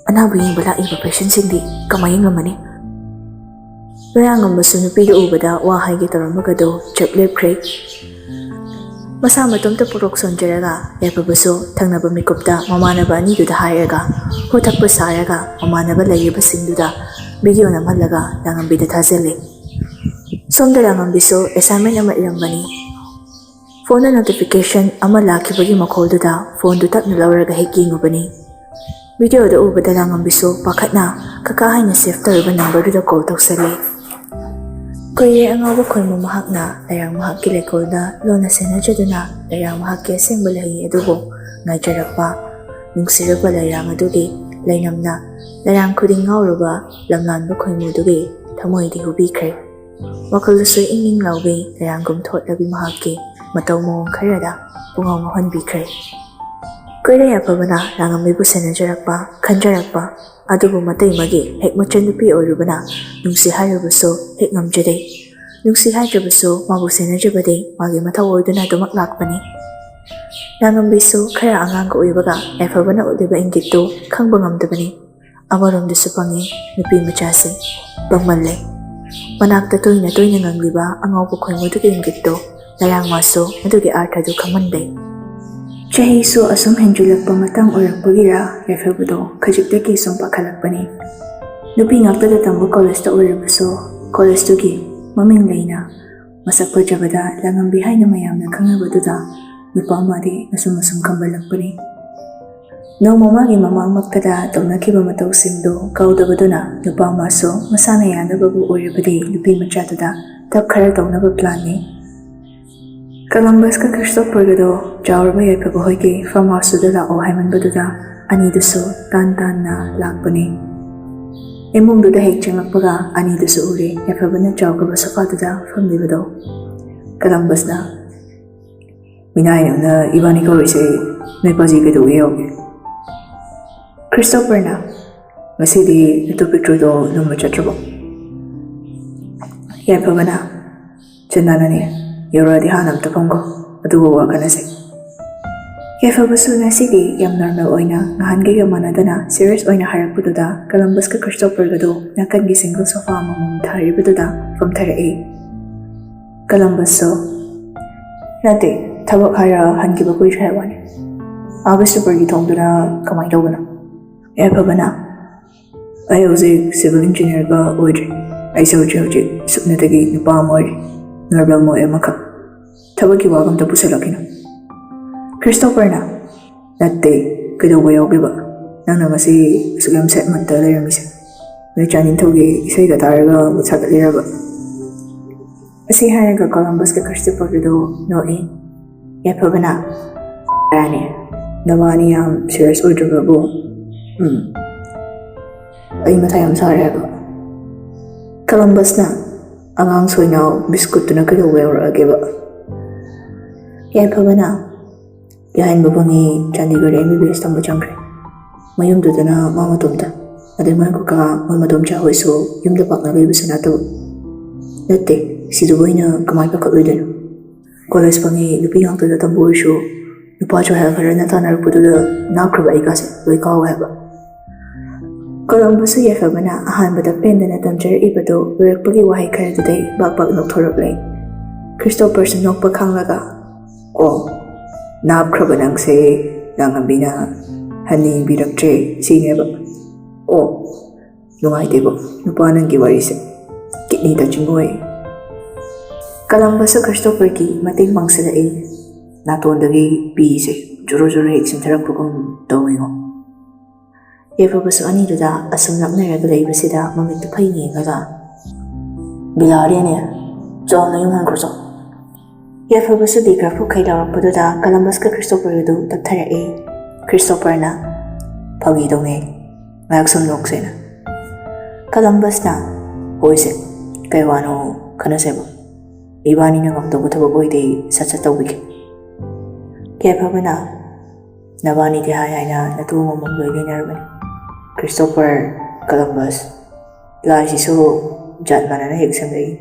ꯑꯅꯥꯕ ꯌꯦꯡꯕ ꯂꯥꯛꯏꯕ ꯄꯦꯁꯦꯟꯁꯤꯡꯗꯤ ꯀꯃꯥꯏ ꯌꯦꯡꯉꯝꯃꯅꯤ?" ꯂꯣꯌꯥꯉꯝꯕꯁꯨ ꯅꯨꯄꯤꯗꯨ ꯎꯕꯗ ꯋꯥ ꯍꯥꯏꯒꯦ ꯇꯧꯔꯝꯃꯒꯗꯣ ꯆꯞ ꯂꯦꯞꯈ꯭ꯔꯦ꯫ ꯃꯁꯥ ꯃꯇꯣꯝꯇ ꯄꯨꯔꯣꯛ ꯁꯣꯟꯖꯔꯒ ꯌꯥꯏꯐꯕꯁꯨ ꯊꯪꯅꯕ ꯃꯤꯀꯨꯞꯇ ꯃꯃꯥꯟꯅꯕ ꯑꯅꯤꯗꯨꯗ ꯍꯥꯏꯔꯒ ꯍꯨ ꯊꯛꯄ ꯁꯥꯔꯒ ꯃꯃꯥꯟꯅꯕ ꯂꯩꯔꯤꯕꯁꯤꯡꯗꯨꯗ ꯚꯤꯗꯤꯑꯣ ꯅꯝꯍꯜꯂꯒ ꯂꯥꯡꯉꯝꯕꯤꯗ ꯊꯥꯖꯤꯜꯂꯤ꯫ ꯁꯣꯝꯗ ꯂꯥꯡꯉꯝꯕꯤꯁꯨ ꯑꯦꯁꯥꯏꯟꯃꯦꯟ ꯑꯃ ꯏꯔꯝꯕꯅꯤ꯫ ꯐꯣꯟꯗ ꯅꯣꯇꯤꯐꯤꯀꯦꯁꯟ ꯑꯃ ꯂꯥꯛꯈꯤꯕꯒꯤ ꯃꯈꯣꯜꯗꯨꯗ ꯐꯣꯟꯗꯨ ꯇꯞꯅ ꯂꯧꯔꯒ ꯍꯦꯛ ꯌꯦꯡꯉꯨꯕꯅꯤ꯫ ꯚꯤꯗꯤꯑꯣꯗ ꯎꯕꯗ ꯂꯥꯡꯉꯝꯕꯤꯁꯨ ꯄꯥꯈꯠꯅ ꯀꯀꯥ ꯍꯥꯏꯅ ꯁꯦꯚ ꯇꯧꯔꯤꯕ ꯅꯝꯕꯔꯗꯨꯗ ꯀꯣꯜ ꯇꯧꯁꯜꯂꯤ꯫ ꯀꯨꯏꯔꯦ ꯑꯉꯥꯎꯕ ꯈꯣꯏꯃꯨ ꯃꯍꯥꯛꯅ ꯂꯩꯔꯥꯡ ꯃꯍꯥꯛꯀꯤ ꯂꯩꯀꯣꯜꯗ ꯂꯣꯟꯅ ꯁꯦꯟꯅꯖꯗꯨꯅ ꯂꯩꯔꯥꯡ ꯃꯍꯥꯛꯀꯤ ꯑꯁꯦꯡꯕ ꯂꯩ ꯑꯗꯨꯕꯨ ꯉꯥꯏꯖꯔꯛꯄ, ꯅꯨꯡꯁꯤꯔꯕ ꯂꯩꯔꯥꯡ ꯑꯗꯨꯒꯤ ꯂꯩꯅꯝꯅ ꯂꯩꯔꯥꯡ ꯈꯨꯗꯤꯡ ꯉꯥꯎꯔꯕ ꯂꯝꯂꯥꯟꯕ ꯈꯣꯏꯃꯨꯗꯨꯒꯤ ꯊꯃꯣꯏꯗꯤ ꯍꯨꯕꯤꯈ꯭ꯔꯦ꯫ ꯋꯥꯈꯜꯗꯁꯨ ꯏꯪ ꯏꯪ ꯂꯥꯎꯕꯤ ꯂꯩꯔꯥꯡꯒꯨꯝ ꯊꯣꯠꯂꯕꯤ ꯃꯍꯥꯛꯀꯤ ꯃꯇꯧ ꯃꯑꯣꯡ ꯈꯔꯗ ꯄꯨꯡꯉꯥꯎ ꯉꯥꯎꯍꯟꯕꯤꯈ꯭ꯔꯦ꯫ ꯀꯨꯏꯔ ꯌꯥꯏꯐꯕꯅ ꯂꯥꯡꯉꯝꯕꯤꯕꯨ ꯁꯦꯟꯅꯖꯔꯛꯄ ꯈꯟꯖꯔꯛꯄ ꯑꯗꯨꯕꯨ ꯃꯇꯩꯃꯒꯤ ꯍꯦꯛ ꯃꯆꯟꯅꯨꯄꯤ ꯑꯣꯏꯔꯨꯕꯅ ꯅꯨꯡꯁꯤ ꯍꯥꯏꯔꯨꯕꯁꯨ ꯍꯦꯛ ꯉꯝꯖꯗꯦ꯫ ꯅꯨꯡꯁꯤ ꯍꯥꯏꯗ꯭ꯔꯕꯁꯨ ꯃꯥꯕꯨ ꯁꯦꯟꯅꯖꯕꯗꯤ ꯃꯥꯒꯤ ꯃꯊꯧ ꯑꯣꯏꯗꯨꯅ ꯑꯗꯨꯃꯛ ꯂꯥꯛꯄꯅꯤ꯫ ꯂꯥꯡꯉꯝꯕꯤꯁꯨ ꯈꯔ ꯑꯉꯥꯡꯒ ꯑꯣꯏꯕꯒ ꯌꯥꯏꯐꯕꯅ ꯎꯠꯂꯤꯕ ꯏꯪꯒꯤꯠꯇꯨ ꯈꯪꯕ ꯉꯝꯗꯕꯅꯤ꯫ ꯑꯃꯔꯣꯝꯗꯁꯨ ꯄꯪꯉꯤ ꯅꯨꯄꯤ ꯃꯆꯥꯁꯦ, ꯄꯪꯃꯜꯂꯦ꯫ ꯃꯅꯥꯛꯇ ꯇꯣꯏꯅ ꯇꯣꯏꯅ ꯉꯪꯂꯤꯕ ꯑꯉꯥꯎꯕ ꯈꯣꯏꯃꯨꯗꯨꯒꯤ ꯏꯪꯒꯤꯠꯇꯨ ꯂꯩꯔꯥꯡ ꯃꯥꯁꯨ ꯃꯗꯨꯒꯤ ꯑꯥꯔꯊꯗꯨ ꯈꯪꯃꯟꯗꯦ꯫ ꯆꯍꯤꯁꯨ ꯑꯁꯨꯝ ꯍꯦꯟꯖꯤꯜꯂꯛꯄ ꯃꯇꯝ ꯑꯣꯏꯔꯛꯄꯒꯤꯔ ꯌꯥꯏꯐꯕꯗꯣ ꯈꯖꯤꯛꯇꯒꯤ ꯁꯨꯝ ꯄꯥꯈꯠꯂꯛꯄꯅꯤ꯫ ꯅꯨꯄꯤ ꯉꯥꯛꯇꯗ ꯇꯝꯕ ꯀꯣꯂꯦꯖꯇ ꯑꯣꯏꯔꯕꯁꯨ ꯀꯣꯂꯦꯖꯇꯨꯒꯤ ꯃꯃꯤꯡ ꯂꯩꯅ ꯃꯁꯛ ꯐꯖꯕꯗ ꯂꯥꯡꯉꯝꯕꯤ ꯍꯥꯏꯅ ꯃꯌꯥꯝꯅ ꯈꯪꯅꯕꯗꯨꯗ ꯅꯨꯄꯥ ꯑꯃꯗꯤ ꯑꯁꯨꯝ ꯈꯝꯕꯜꯂꯛꯄꯅꯤ꯫ ꯅꯣꯡꯃ ꯃꯥꯒꯤ ꯃꯃꯥꯡꯃꯛꯇꯗ ꯇꯧꯅꯈꯤꯕ ꯃꯇꯧꯁꯤꯡꯗꯨ ꯀꯥꯎꯗꯕꯗꯨꯅ ꯅꯨꯄꯥ ꯑꯃꯁꯨ ꯃꯁꯥꯅ ꯌꯥꯅꯕꯕꯨ ꯑꯣꯏꯔꯕꯗꯤ ꯅꯨꯄꯤ ꯃꯆꯥꯗꯨꯗ ꯊꯕꯛꯈꯔ ꯇꯧꯅꯕ ꯄ꯭ꯂꯥꯟꯅꯤ꯫ ꯀꯂꯝꯕꯁꯀ ꯈ꯭ꯔꯤꯁꯇꯣꯐꯔꯒꯗꯣ ꯆꯥꯎꯔꯕ ꯌꯥꯏꯐꯕ ꯍꯣꯏꯒꯤ ꯐꯥꯔꯝ ꯍꯥꯎꯁꯇꯨꯗ ꯂꯥꯛꯑꯣ ꯍꯥꯏꯃꯟꯕꯗꯨꯗ ꯑꯅꯤꯗꯨꯁꯨ ꯇꯥꯟꯅ ꯂꯥꯛꯄꯅꯤ꯫ ꯏꯃꯨꯡꯗꯨꯗ ꯍꯦꯛ ꯆꯪꯂꯛꯄꯒ ꯑꯅꯤꯗꯨꯁꯨ ꯎꯔꯦ ꯌꯥꯏꯐꯕꯅ ꯆꯥꯎꯈ꯭ꯔꯕ ꯁꯣꯐꯥꯗꯨꯗ ꯐꯝꯂꯤꯕꯗꯣ꯫ ꯀꯂꯝꯕꯁꯅ "ꯃꯤꯅꯥꯏꯅ ꯏꯕꯥꯅꯤ ꯀꯧꯔꯤꯁꯦ ꯅꯣꯏ ꯄꯥꯖꯤ ꯀꯩꯗꯧꯕ ꯌꯥꯎꯒꯦ?" ꯈ꯭ꯔꯤꯁꯇꯣꯐꯔꯅ "ꯉꯁꯤꯗꯤ ꯅꯇꯨ ꯄꯤꯛꯇ꯭ꯔꯨꯗꯣ ꯅꯨꯡꯕ ꯆꯠꯇ꯭ꯔꯕꯣ?" ꯌꯥꯏꯐꯕꯅ "ꯆꯟꯗꯥꯅꯅꯦ, ꯌꯧꯔꯛꯑꯗꯤ ꯍꯥꯟꯅ ꯑꯝꯇ ꯐꯝꯈꯣ ꯑꯗꯨꯒ ꯋꯥ ꯈꯟꯅꯁꯦ." ꯌꯥꯏꯐꯕꯁꯨ ꯉꯁꯤꯗꯤ ꯌꯥꯝ ꯅꯣꯔꯃꯦꯜ ꯑꯣꯏꯅ ꯅꯍꯥꯟꯒꯩꯒ ꯃꯥꯟꯅꯗꯅ ꯁꯤꯔꯤꯌꯁ ꯑꯣꯏꯅ ꯍꯥꯏꯔꯛꯄꯗꯨꯗ ꯀꯂꯝꯕꯁꯀ ꯈ꯭ꯔꯤꯁꯇꯣꯐꯔꯒꯗꯣ ꯅꯥꯀꯟꯒꯤ ꯁꯤꯡꯒꯜ ꯁꯣꯐꯥ ꯑꯃꯃꯝ ꯊꯥꯔꯤꯕꯗꯨꯗ ꯐꯝꯊꯔꯛꯏ꯫ ꯀꯂꯝꯕꯁꯁꯨ "ꯅꯠꯇꯦ, ꯊꯕꯛ ꯍꯥꯏꯔ ꯍꯟꯈꯤꯕ ꯀꯨꯏꯗ꯭ꯔꯤ ꯍꯥꯏꯕ ꯋꯥꯅꯤ꯫ ꯕꯤꯁꯅꯨꯄꯨꯔꯒꯤ ꯊꯣꯡꯗꯨꯅ ꯀꯃꯥꯏꯅ ꯇꯧꯕꯅꯣ?" ꯌꯥꯏꯐꯕꯅ "ꯑꯩ ꯍꯧꯖꯤꯛ ꯁꯤꯚꯤꯜ ꯏꯟꯖꯤꯅꯤꯌꯔꯒ ꯑꯣꯏꯗ꯭ꯔꯤ꯫ ꯑꯩꯁꯦ ꯍꯧꯖꯤꯛ ꯁꯨꯞꯅꯇꯒꯤ ꯅꯨꯄꯥ ꯑꯃ ꯑꯣꯏꯔꯤ, ꯅꯣꯔꯃꯦꯜ ꯃꯣꯏ ꯑꯃꯈꯛ꯫ ꯊꯕꯛꯀꯤ ꯋꯥꯒ ꯑꯝꯇ ꯄꯨꯁꯜꯂꯛꯈꯤꯅꯣ." ꯈ꯭ꯔꯤꯁꯇꯣꯐꯔꯅ "ꯅꯠꯇꯦ, ꯀꯩꯗꯧꯕ ꯌꯥꯎꯒꯦꯕ? ꯅꯪꯅ ꯉꯁꯤ ꯑꯁꯨꯛ ꯌꯥꯝ ꯁꯦꯠ ꯃꯟꯇ ꯂꯩꯔꯝꯃꯤꯁꯦ? ꯅꯣꯏ ꯆꯥꯅꯤꯡꯊꯧꯒꯤ ꯏꯁꯩꯒ ꯇꯥꯔꯒ ꯃꯨꯠ ꯁꯥꯒꯠꯂꯤꯔꯕ?" ꯑꯁꯤ ꯍꯥꯏꯔꯒ ꯀꯂꯝꯕꯁꯀ ꯈ꯭ꯔꯤꯁꯇꯣꯐꯔꯒꯗꯣ ꯅꯣꯛꯏ꯫ ꯌꯥꯏꯐꯕꯅ "ꯌꯥꯅꯤ, ꯅꯕꯥꯅꯤ ꯌꯥꯝ ꯁꯤꯔꯤꯌꯁ ꯑꯣꯏꯗ꯭ꯔꯕꯕꯨ ꯑꯩ ꯃꯊꯥ ꯌꯥꯝ ꯁꯥꯔꯦ ꯍꯥꯏꯕ." ꯀꯂꯝꯕꯁꯅ "ꯑꯉꯥꯡ ꯁꯣꯏꯅꯥꯎ ꯕꯤꯁꯀꯨꯠꯇꯨꯅ ꯀꯩꯗꯧꯕ ꯌꯧꯔꯛꯑꯒꯦꯕ?" ꯌꯥꯏꯐꯕꯅ "ꯌꯥꯍꯟꯕ ꯐꯪꯉꯤ, ꯆꯥꯟꯗꯤꯒꯔꯗ MBBS ꯇꯝꯕ ꯆꯪꯈ꯭ꯔꯦ꯫ ꯃꯌꯨꯝꯗꯨꯗꯅ ꯃꯥ ꯃꯇꯣꯝꯇ, ꯑꯗꯩ ꯃꯣꯏ ꯀꯀꯥ ꯃꯣꯏ ꯃꯗꯣꯝꯆꯥ ꯍꯣꯏꯁꯨ ꯌꯨꯝꯗ ꯄꯥꯛꯅ ꯂꯩꯕꯁꯨ ꯅꯠꯇꯕ." "ꯅꯠꯇꯦ, ꯁꯤꯗꯕꯨ ꯑꯩꯅ ꯀꯃꯥꯏꯅ ꯄꯥꯈꯠꯂꯣꯏꯗꯣꯏꯅꯣ? ꯀꯣꯂꯦꯖ ꯐꯪꯉꯤ, ꯅꯨꯄꯤ ꯉꯥꯛꯇꯗ ꯇꯝꯕ ꯑꯣꯏꯔꯁꯨ ꯅꯨꯄꯥ ꯆꯣꯏꯍꯥ ꯈꯔꯅ ꯇꯥꯟꯅꯔꯛꯄꯗꯨꯗ ꯅꯥꯞꯈ꯭ꯔꯕ ꯑꯩꯒꯥꯁꯦ ꯂꯣꯏ ꯀꯥꯎꯋꯦ ꯍꯥꯏꯕ." ꯀꯂꯝꯕꯁꯨ ꯌꯥꯏꯐꯕꯅ ꯑꯍꯥꯟꯕꯗ ꯄꯦꯟꯗꯅ ꯇꯝꯖꯔꯛꯏꯕꯗꯣ ꯂꯣꯏꯔꯛꯄꯒꯤ ꯋꯥꯍꯩ ꯈꯔꯗꯨꯗꯩ ꯕꯥꯛ ꯅꯣꯛꯊꯣꯔꯛꯂꯦ꯫ ꯈ꯭ꯔꯤꯁꯇꯣꯐꯔꯁꯨ ꯅꯣꯛꯄ ꯈꯥꯡꯂꯒ "ꯑꯣ, ꯅꯥꯞꯈ꯭ꯔꯕ ꯅꯪꯁꯦ ꯂꯥꯡꯉꯝꯕꯤꯅ ꯍꯟꯅꯤꯡꯕꯤꯔꯛꯇ꯭ꯔꯦ ꯁꯤꯅꯦꯕ? ꯑꯣ, ꯅꯨꯡꯉꯥꯏꯇꯦꯕꯣ ꯅꯨꯄꯥ ꯅꯪꯒꯤ ꯋꯥꯔꯤꯁꯦ, ꯀꯤꯠꯅꯤ ꯇꯆꯤꯡ ꯑꯣꯏ." ꯀꯂꯝꯕꯁꯨ ꯈ꯭ꯔꯤꯁꯇꯣꯐꯔꯒꯤ ꯃꯇꯦꯡ ꯄꯥꯡꯁꯤꯜꯂꯛꯏ꯫ ꯅꯥꯇꯣꯟꯗꯒꯤ ꯄꯤꯁꯦ ꯖꯣꯔꯣ ꯍꯦꯛ ꯆꯤꯟꯊꯔꯛꯄꯒꯨꯝ ꯇꯧꯏꯉꯣ꯫ ꯌꯥꯏꯐꯕꯁꯨ ꯑꯅꯤꯗꯨꯗ ꯑꯁꯨꯝ ꯅꯛꯅꯔꯒ ꯂꯩꯕꯁꯤꯗ ꯃꯃꯤꯠꯇꯨ ꯐꯩꯅ ꯌꯦꯡꯉꯒ "ꯕꯤꯂꯥꯔꯤꯅꯦ, ꯆꯥꯎꯅ ꯌꯨꯝ ꯍꯟꯈ꯭ꯔꯣ ꯆꯣ." ꯌꯥꯏꯐꯕꯁꯨ ꯈꯔ ꯄꯨꯈꯩ ꯂꯥꯎꯔꯛꯄꯗꯨꯗ ꯀꯂꯝꯕꯁꯀ ꯈ꯭ꯔꯤꯁꯇꯣꯐꯔꯒꯗꯨ ꯇꯞꯊꯔꯛꯏ꯫ ꯈ꯭ꯔꯤꯁꯇꯣꯐꯔꯅ "ꯐꯥꯒꯤ ꯇꯧꯅꯦ, ꯉꯥꯏꯍꯥꯛ ꯁꯨꯝ ꯅꯣꯛꯁꯦꯅ." ꯀꯂꯝꯕꯁꯅ "ꯍꯣꯏꯁꯦ, ꯀꯩ ꯋꯥꯅꯣ ꯈꯟꯅꯁꯦꯕ? ꯏꯕꯥꯅꯤꯅ ꯉꯝꯗꯧꯕ ꯊꯕꯛ ꯑꯣꯏꯗꯤ ꯁꯠ ꯇꯧꯕꯤꯒꯦ." ꯌꯥꯏꯐꯕꯅ "ꯅꯕꯥꯅꯤꯗꯤ ꯍꯥꯏꯅ ꯅꯇꯨ ꯑꯃꯃꯝ ꯂꯣꯏ ꯂꯩꯅꯔꯕꯅꯤ꯫ ꯈ꯭ꯔꯤꯁꯇꯣꯐꯔ, ꯀꯂꯝꯕꯁ, ꯂꯥꯏꯁꯤꯁꯨ ꯖꯥꯠ ꯃꯥꯟꯅꯅ ꯍꯦꯛ ꯁꯦꯝꯂꯛꯏ꯫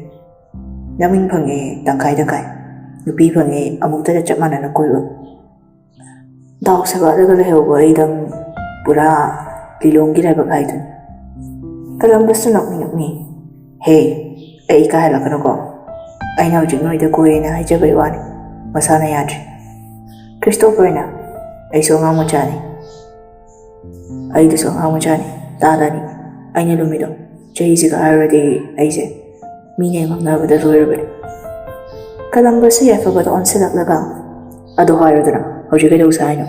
ꯅꯃꯤꯡ ꯐꯪꯉꯦ ꯇꯪꯈꯥꯏ, ꯅꯨꯄꯤ ꯐꯪꯉꯦ ꯑꯃꯨꯛꯇꯗ ꯆꯞ ꯃꯥꯟꯅꯅ ꯀꯣꯏꯕ꯫ ꯗꯥꯎ ꯁꯕꯥꯠꯂꯒ ꯂꯩꯍꯧꯕ ꯑꯩꯗꯪ ꯄꯨꯔꯥ ꯂꯤꯂꯣꯡꯒꯤ ꯂꯥꯏꯕꯛ ꯍꯥꯏꯗꯨꯅꯤ." ꯀꯂꯝꯕꯁꯁꯨ ꯅꯣꯛꯅꯤ "ꯍꯦ, ꯑꯩ ꯏꯀꯥꯏꯍꯜꯂꯛꯀꯅꯨꯀꯣ. ꯑꯩꯅ ꯍꯧꯖꯤꯛ ꯅꯣꯏꯗ ꯀꯣꯏꯌꯦꯅ ꯍꯥꯏꯖꯕꯩ ꯋꯥꯅꯤ, ꯃꯁꯥꯅ ꯌꯥꯗ꯭ꯔꯤ." ꯈ꯭ꯔꯤꯁꯇꯣꯐꯔꯅ "ꯑꯩꯁꯨ ꯑꯉꯥꯡ ꯃꯆꯥꯅꯤ." "ꯑꯩꯗꯨꯁꯨ ꯑꯉꯥꯡ ꯃꯆꯥꯅꯤ, ꯇꯥꯗꯅꯤ. ꯑꯩꯅ ꯂꯨꯝꯃꯤꯗꯣ ꯆꯍꯤꯁꯤꯒ ꯍꯥꯏꯔꯨꯔꯗꯤ ꯑꯩꯁꯦ ꯃꯤꯅ ꯉꯥꯡꯅꯕꯗ ꯂꯣꯏꯔꯕꯅꯤ." ꯀꯂꯝꯕꯁꯁꯨ ꯌꯥꯏꯐꯕꯗ ꯑꯣꯟꯁꯤꯜꯂꯛꯂꯒ "ꯑꯗꯨ ꯍꯥꯏꯔꯨꯗꯅ ꯍꯧꯖꯤꯛ ꯀꯩꯗꯧꯁꯦ ꯍꯥꯏꯅꯣ?"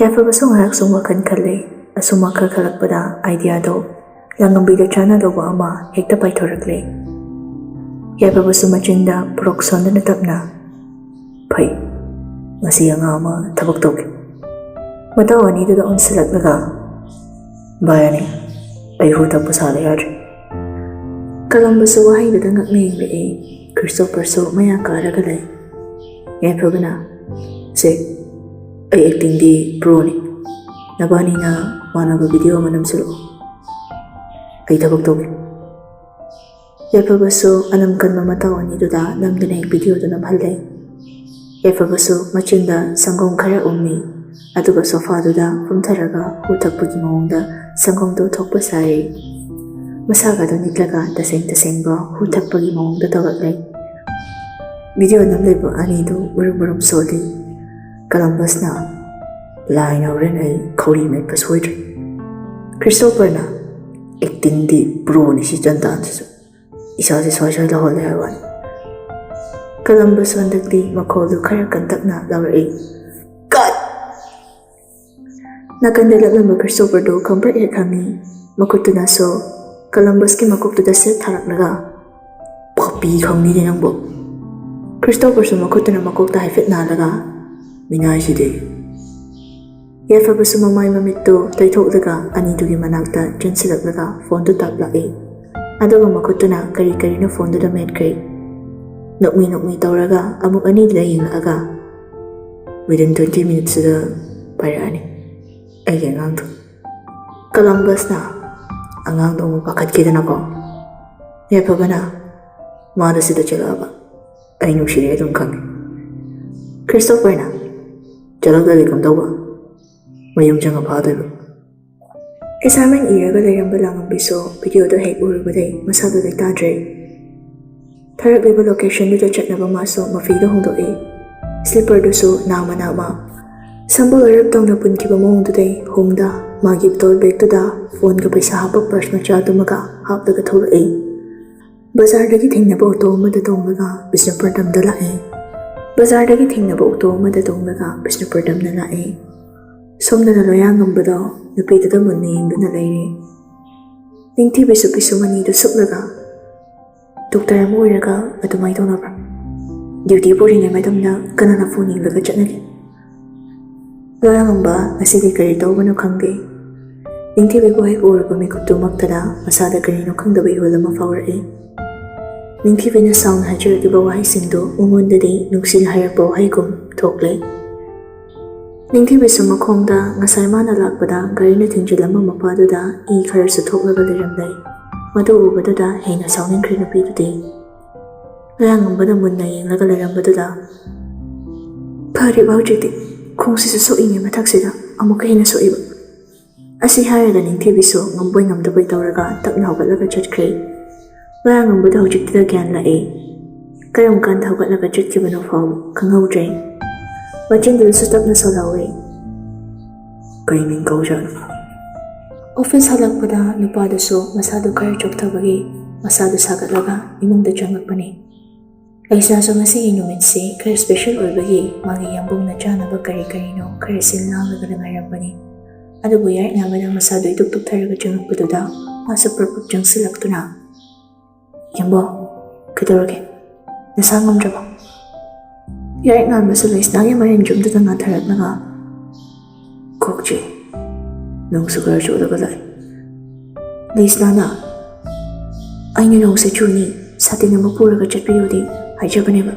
ꯌꯥꯏꯐꯕꯁꯨ ꯉꯥꯏꯍꯥꯛ ꯁꯨꯝ ꯋꯥꯈꯜ ꯈꯜꯂꯦ꯫ ꯑꯁꯨꯝ ꯋꯥꯈꯜ ꯈꯜꯂꯛꯄꯗ ꯑꯥꯏꯗꯤꯌꯥꯗꯣ ꯂꯥꯡꯉꯝꯕꯤꯗ ꯆꯥꯟꯅꯗꯧꯕ ꯑꯃ ꯍꯦꯛꯇ ꯄꯥꯏꯊꯣꯔꯛꯂꯦ꯫ ꯌꯥꯏꯐꯕꯁꯨ ꯃꯆꯤꯟꯗ ꯄꯣꯔꯣꯛ ꯁꯣꯟꯗꯅ ꯇꯞꯅ "ꯐꯩ, ꯉꯁꯤ ꯑꯉꯥꯡ ꯑꯃ ꯊꯕꯛ ꯇꯧꯒꯦ." ꯃꯇꯧ ꯑꯅꯤꯗꯨꯗ ꯑꯣꯟꯁꯤꯜꯂꯛꯂꯒ ꯚꯥꯏ ꯑꯩ ꯍꯨ ꯊꯛꯄ ꯁꯥꯕ ꯌꯥꯗ꯭ꯔꯦ. ꯀꯂꯝꯕꯁꯨ ꯋꯥꯍꯩꯗꯨꯗ ꯉꯛꯅ ꯌꯦꯡꯂꯛꯏ. ꯈ꯭ꯔꯤꯁꯇꯣꯐꯔꯁꯨ ꯃꯌꯥ ꯀꯥꯔꯒ ꯂꯩ. ꯌꯥꯏꯐꯕꯅ ꯁꯦ ꯑꯩ ꯑꯦꯛꯇꯤꯡꯗꯤ ꯄ꯭ꯔꯣꯅꯤ. ꯅꯕꯥꯅꯤꯅ ꯃꯥꯟꯅꯕ ꯚꯤꯗꯤꯑꯣ ꯑꯃ ꯅꯝꯁꯤꯜꯂꯛꯑꯣ. ꯑꯩ ꯊꯕꯛ ꯇꯧꯒꯦ. ꯌꯥꯏꯐꯕꯁꯨ ꯑꯅꯝ ꯀꯟꯕ ꯃꯇꯧ ꯑꯅꯤꯗꯨꯗ ꯅꯝꯗꯨꯅ ꯚꯤꯗꯤꯑꯣꯗꯨ ꯅꯝꯍꯜꯂꯦ. ꯌꯥꯏꯐꯕꯁꯨ ꯃꯆꯤꯟꯗ ꯁꯪꯒꯣꯝ ꯈꯔ ꯎꯝꯃꯤ. ꯑꯗꯨꯒ ꯁꯣꯐꯥꯗꯨꯗ ꯀꯨꯝꯊꯔꯒ ꯍꯨ ꯊꯛꯄꯒꯤ ꯃꯑꯣꯡꯗ ꯁꯪꯒꯣꯝꯗꯨ ꯊꯣꯛꯄ ꯁꯥꯔꯤ. ꯃꯁꯥꯒꯗꯨ ꯅꯤꯛꯂꯒ ꯇꯁꯦꯡꯕ ꯍꯨ ꯊꯛꯄꯒꯤ ꯃꯑꯣꯡꯗ ꯇꯧꯔꯛꯂꯦ. ꯚꯤꯗꯤꯑꯣ ꯅꯝꯂꯤꯕ ꯑꯅꯤꯗꯨ ꯃꯔꯨꯝ ꯁꯣꯜꯂꯤ. ꯀꯂꯝꯕꯁꯅ ꯂꯥꯏꯅ ꯍꯣꯔꯦꯟ ꯑꯩ ꯈꯧꯔꯤ ꯃꯦꯠꯄ ꯁꯣꯏꯗ꯭ꯔꯦ. ꯈ꯭ꯔꯤꯁꯇꯣꯐꯔꯅ ꯑꯦꯛꯇꯤꯡꯗꯤ ꯄ꯭ꯔꯣꯅꯤ ꯁꯤ ꯆꯟꯗꯥꯟꯁꯤꯁꯨ. ꯏꯁꯥꯁꯦ ꯁ꯭ꯋꯥꯏ ꯂꯧꯍꯜꯂꯦ ꯍꯥꯏꯕ ꯋꯥꯅꯤ. ꯀꯂꯝꯕꯁ ꯍꯟꯗꯛꯇꯤ ꯃꯈꯣꯜꯗꯨ ꯈꯔ ꯀꯟꯇꯛꯅ ꯂꯧꯔꯛꯏ. ꯀꯠ! ꯅꯥꯀꯟꯗ ꯂꯛꯂꯝꯕ ꯈ꯭ꯔꯤꯁꯇꯣꯐꯔꯗꯨ ꯈꯪꯄ꯭ꯔꯦꯛ ꯍꯦꯛ ꯈꯪꯉꯤ. ꯃꯈꯨꯠꯇꯨꯅꯁꯨ ꯀꯂꯝꯕꯁꯀꯤ ꯃꯀꯣꯛꯇꯨꯗ ꯁꯦꯠ ꯊꯥꯔꯛꯂꯒ ꯄꯥꯄꯤ ꯈꯪꯅꯤꯅꯦ ꯅꯪꯕꯨ. ꯈ꯭ꯔꯤꯁꯇꯣꯐꯔꯁꯨ ꯃꯈꯨꯠꯇꯨꯅ ꯃꯀꯣꯛꯇ ꯍꯥꯏꯐꯦꯠ ꯅꯥꯜꯂꯒ ꯃꯤꯅꯥꯏꯁꯤꯗꯤ. ꯌꯥꯏꯐꯕꯁꯨ ꯃꯃꯥꯏ ꯃꯃꯤꯠꯇꯨ ꯇꯩꯊꯣꯛꯂꯒ ꯑꯅꯤꯗꯨꯒꯤ ꯃꯅꯥꯛꯇ ꯆꯦꯟꯁꯤꯜꯂꯛꯂꯒ ꯐꯣꯟꯗꯨ ꯇꯥꯞꯂꯛꯏ. ꯑꯗꯨꯒ ꯃꯈꯨꯠꯇꯨꯅ ꯀꯔꯤꯅꯣ ꯐꯣꯟꯗꯨꯗ ꯃꯦꯠꯈ꯭ꯔꯦ. ꯅꯣꯛꯃꯤ ꯇꯧꯔꯒ ꯑꯃꯨꯛ ꯑꯅꯤꯗꯨꯗ ꯌꯦꯡꯂꯛꯑꯒ ꯋꯤꯗꯤꯟ 20 ꯃꯤꯅꯤꯠꯁꯤꯗ ꯄꯥꯏꯔꯛꯑꯅꯤ ꯑꯩꯒꯤ ꯑꯉꯥꯡꯗꯣ. ꯀꯂꯝꯕꯁꯅ ꯑꯉꯥꯡꯗꯣ ꯑꯃꯨꯛ ꯄꯥꯈꯠꯈꯤꯗꯅꯀꯣ. ꯌꯥꯏꯐꯕꯅ ꯃꯥꯗ ꯁꯤꯗ ꯆꯠꯂꯛꯑꯕ ꯑꯩ ꯅꯨꯡꯁꯤꯔꯦ ꯑꯗꯨꯝ ꯈꯪꯉꯤ. ꯈ꯭ꯔꯤꯁꯇꯣꯐꯔꯅ ꯆꯠꯂꯛꯇ꯭ꯔꯗꯤ ꯀꯝꯗꯧꯕ? ꯃꯌꯨꯝ ꯆꯪꯉ ꯐꯥꯗꯣꯏꯕ. ꯑꯦꯁꯥꯏꯟꯃꯦꯟ ꯏꯔꯒ ꯂꯩꯔꯝꯕ ꯂꯥꯡꯉꯝꯕꯤꯁꯨ ꯚꯤꯗꯤꯑꯣꯗꯣ ꯍꯦꯛ ꯎꯔꯨꯕꯗꯩ ꯃꯁꯥꯗꯨ ꯂꯩꯇꯥꯗ꯭ꯔꯦ. ꯊꯥꯔꯛꯂꯤꯕ ꯂꯣꯀꯦꯁꯟꯗꯨꯗ ꯆꯠꯅꯕ ꯃꯥꯁꯨ ꯃꯐꯤꯗꯣ ꯍꯣꯡꯗꯣꯛꯏ. ꯁ꯭ꯂꯤꯞꯄꯔꯗꯨꯁꯨ ꯅꯥꯝꯃ ꯁꯝꯕꯜ ꯑꯣꯏꯔꯞ ꯇꯧꯅ ꯄꯨꯟꯈꯤꯕ ꯃꯑꯣꯡꯗꯨꯗꯩ ꯍꯣꯡꯗ ꯃꯥꯒꯤ ꯇꯣꯜ ꯕꯦꯒꯇꯨꯗ ꯐꯣꯟꯒ ꯄꯩꯁꯥ ꯍꯥꯞꯄ ꯄꯔꯁ ꯃꯆꯥꯗꯨꯃꯒ ꯍꯥꯞꯂꯒ ꯊꯣꯛꯂꯛꯏ. ꯕꯖꯥꯔꯗꯒꯤ ꯊꯦꯡꯅꯕ ꯑꯣꯇꯣ ꯑꯃꯗ ꯇꯣꯡꯂꯒ ꯕꯤꯁꯅꯨꯄꯨꯔꯗꯝꯗ ꯂꯥꯛꯏ. ꯁꯣꯝꯗꯅ ꯂꯣꯌꯥꯉꯝꯕꯗꯣ ꯅꯨꯄꯤꯗꯨꯗ ꯃꯨꯟꯅ ꯌꯦꯡꯗꯨꯅ ꯂꯩꯔꯦ. ꯅꯤꯡꯊꯤꯕꯤꯁꯨ ꯄꯤꯁꯨꯝ ꯑꯅꯤꯗꯨ ꯁꯨꯞꯂꯒ ꯗꯣꯛꯇꯔ ꯑꯃ ꯑꯣꯏꯔꯒ ꯑꯗꯨꯃꯥꯏꯅ ꯇꯧꯅꯕ꯭ꯔꯥ? ꯗ꯭ꯌꯨꯇꯤ ꯄꯨꯔꯤꯉꯩ ꯃꯇꯝꯗ ꯀꯅꯥꯅ ꯐꯣꯟ ꯌꯦꯡꯂꯒ ꯆꯠꯅꯒꯦ? ꯂꯣꯌꯥꯉꯝꯕ ꯉꯁꯤꯗꯤ ꯀꯔꯤ ꯇꯧꯕꯅꯣ ꯈꯪꯗꯦ. ꯅꯤꯡꯊꯤꯕꯤꯕꯨ ꯍꯦꯛ ꯎꯔꯨꯕ ꯃꯤꯀꯨꯞꯇꯨꯃꯛꯇꯗ ꯃꯁꯥꯗ ꯀꯔꯤꯅꯣ ꯈꯪꯗꯕ ꯏꯍꯨꯜ ꯑꯃ ꯐꯥꯎꯔꯛꯏ. ꯅꯤꯡꯊꯤꯕꯤꯅ ꯁꯥꯎꯅ ꯍꯥꯏꯖꯔꯛꯂꯤꯕ ꯋꯥꯍꯩꯁꯤꯡꯗꯨ ꯃꯉꯣꯟꯗꯗꯤ ꯅꯨꯡꯁꯤꯅ ꯍꯥꯏꯔꯛꯄ ꯋꯥꯍꯩꯒꯨꯝ ꯊꯣꯛꯂꯦ. ꯅꯤꯡꯊꯤꯕꯤꯁꯨ ꯃꯈꯣꯡꯗ ꯉꯁꯥꯏ ꯃꯥꯅ ꯂꯥꯛꯄꯗ ꯒꯥꯔꯤꯅ ꯊꯤꯡꯖꯤꯜꯂꯝꯕ ꯃꯄꯥꯗꯨꯗ ꯏ ꯈꯔꯁꯨ ꯊꯣꯛꯂꯒ ꯂꯩꯔꯝꯂꯦ. ꯃꯗꯨ ꯎꯕꯗꯨꯗ ꯍꯦꯟꯅ ꯁꯥꯎꯅꯤꯡꯈ꯭ꯔꯦ ꯅꯨꯄꯤꯗꯨꯗꯤ. ꯂꯣꯌꯥꯉꯝꯕꯅ ꯃꯨꯟꯅ ꯌꯦꯡꯂꯒ ꯂꯩꯔꯝꯕꯗꯨꯗ ꯐꯔꯦꯕ ꯍꯧꯖꯤꯛꯇꯤ ꯈꯣꯡꯁꯤꯁꯨ ꯁꯣꯛꯏꯉꯩ ꯃꯊꯛꯁꯤꯗ ꯑꯃꯨꯛꯀ ꯍꯦꯟꯅ ꯁꯣꯛꯏꯕ. ꯑꯁꯤ ꯍꯥꯏꯔꯒ ꯅꯤꯡꯊꯤꯕꯤꯁꯨ ꯉꯝꯕꯣꯏ ꯉꯝꯗꯕꯣꯏ ꯇꯧꯔꯒ ꯇꯞꯅ ꯍꯧꯒꯠꯂꯒ ꯆꯠꯈ꯭ꯔꯦ. ꯂꯣꯌꯥꯉꯝꯕꯗ ꯍꯧꯖꯤꯛꯇꯨꯗ ꯒ꯭ꯌꯥꯟ ꯂꯥꯛꯏ. ꯀꯔꯝ ꯀꯥꯟꯗ ꯍꯧꯒꯠꯂꯒ ꯆꯠꯈꯤꯕꯅꯣ ꯐꯥꯎ ꯈꯪꯍꯧꯗ꯭ꯔꯦ. ꯃꯆꯤꯟꯗꯨꯗꯁꯨ ꯇꯞꯅ ꯁꯣꯜꯍꯧꯏ. ꯀꯩ ꯃꯤꯡ ꯀꯧꯖꯥꯠꯅꯣ? ꯑꯣꯐꯤꯁ ꯍꯜꯂꯛꯄꯗ ꯅꯨꯄꯥꯗꯨꯁꯨ ꯃꯁꯥꯗꯨ ꯈꯔ ꯆꯣꯛꯊꯕꯒꯤ ꯃꯁꯥꯗꯨ ꯁꯥꯒꯠꯂꯒ ꯏꯃꯨꯡꯗ ꯆꯪꯂꯛꯄꯅꯤ. ꯂꯩꯁꯅꯥꯁꯨ ꯉꯁꯤꯒꯤ ꯅꯨꯃꯤꯠꯁꯤ ꯈꯔ ꯁ꯭ꯄꯦꯁꯦꯜ ꯑꯣꯏꯕꯒꯤ ꯃꯥꯒꯤ ꯌꯥꯝꯕꯨꯡꯅ ꯆꯥꯅꯕ ꯀꯔꯤꯅꯣ ꯈꯔ ꯁꯤꯜ ꯂꯥꯡꯂꯒ ꯉꯥꯏꯔꯝꯕꯅꯤ. ꯑꯗꯨꯕꯨ ꯌꯥꯏꯔꯛꯅꯕꯅ ꯃꯁꯥꯗꯨ ꯏꯇꯨꯛ ꯇꯨꯛꯊꯔꯒ ꯆꯪꯂꯛꯄꯗꯨꯗ ꯃꯥꯁꯨ ꯄ꯭ꯔꯄꯛ ꯆꯪꯁꯤꯜꯂꯛꯇꯨꯅ ꯌꯥꯝꯕꯣ ꯀꯩꯗꯧꯔꯒꯦ? ꯅꯁꯥ ꯉꯝꯗ꯭ꯔꯕꯣ? ꯌꯥꯏꯔꯛꯅꯕꯁꯨ ꯂꯩꯁꯅꯥꯒꯤ ꯃꯔꯦꯟ-ꯖꯨꯝꯗꯨꯗ ꯉꯥꯊꯔꯛꯂꯒ ꯀꯣꯛꯆꯤ ꯅꯣꯡꯁꯨ ꯈꯔ ꯆꯨꯠꯂꯒ ꯂꯥꯛꯏ. ꯂꯩꯁꯅꯥꯅ ꯑꯩꯅ ꯅꯣꯡꯁꯦ ꯆꯨꯅꯤ ꯁꯥꯇꯤꯟ ꯑꯃ ꯄꯨꯔꯒ ꯆꯠꯄꯤꯌꯨꯗꯤ ꯍꯥꯏꯖꯕꯅꯦꯕ.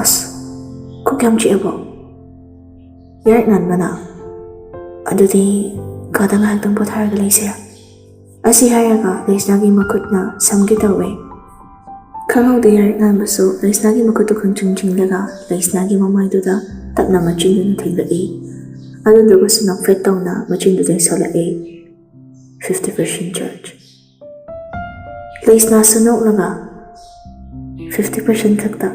ꯑꯁ ꯀꯣꯛ ꯌꯥꯝ ꯆꯤꯛꯑꯕꯣ? ꯌꯥꯏꯔꯛꯅꯕꯅ ꯑꯗꯨꯗꯤ ꯀꯥꯗ ꯉꯥꯏꯍꯥꯛꯇꯪ ꯄꯣꯊꯥꯔꯒ ꯂꯩꯁꯤꯔꯥ? ꯑꯁꯤ ꯍꯥꯏꯔꯒ ꯂꯩꯁꯅꯥꯒꯤ ꯃꯈꯨꯠꯅ ꯁꯝꯒꯦ ꯇꯧꯋꯦ. ꯈꯪꯍꯧꯗꯦ ꯌꯥꯏꯔꯛꯅꯕꯁꯨ ꯂꯩꯁꯅꯥꯒꯤ ꯃꯈꯨꯠꯇꯨ ꯈꯪꯆꯤꯡꯂꯒ ꯂꯩꯁꯅꯥꯒꯤ ꯃꯃꯥꯏꯗꯨꯗ ꯇꯞꯅ ꯃꯆꯤꯟꯗꯨꯅ ꯊꯦꯡꯂꯛꯏ. ꯑꯗꯨꯗꯨꯒꯁꯨ ꯅꯣꯛꯐꯦꯠ ꯇꯧꯅ ꯃꯆꯤꯟꯗꯨꯗ ꯁꯣꯜꯂꯛꯏ. 50% ꯆꯥꯔꯖ. ꯂꯩꯁꯅꯥꯁꯨ ꯅꯣꯛꯂꯒ 50% ꯈꯛꯇ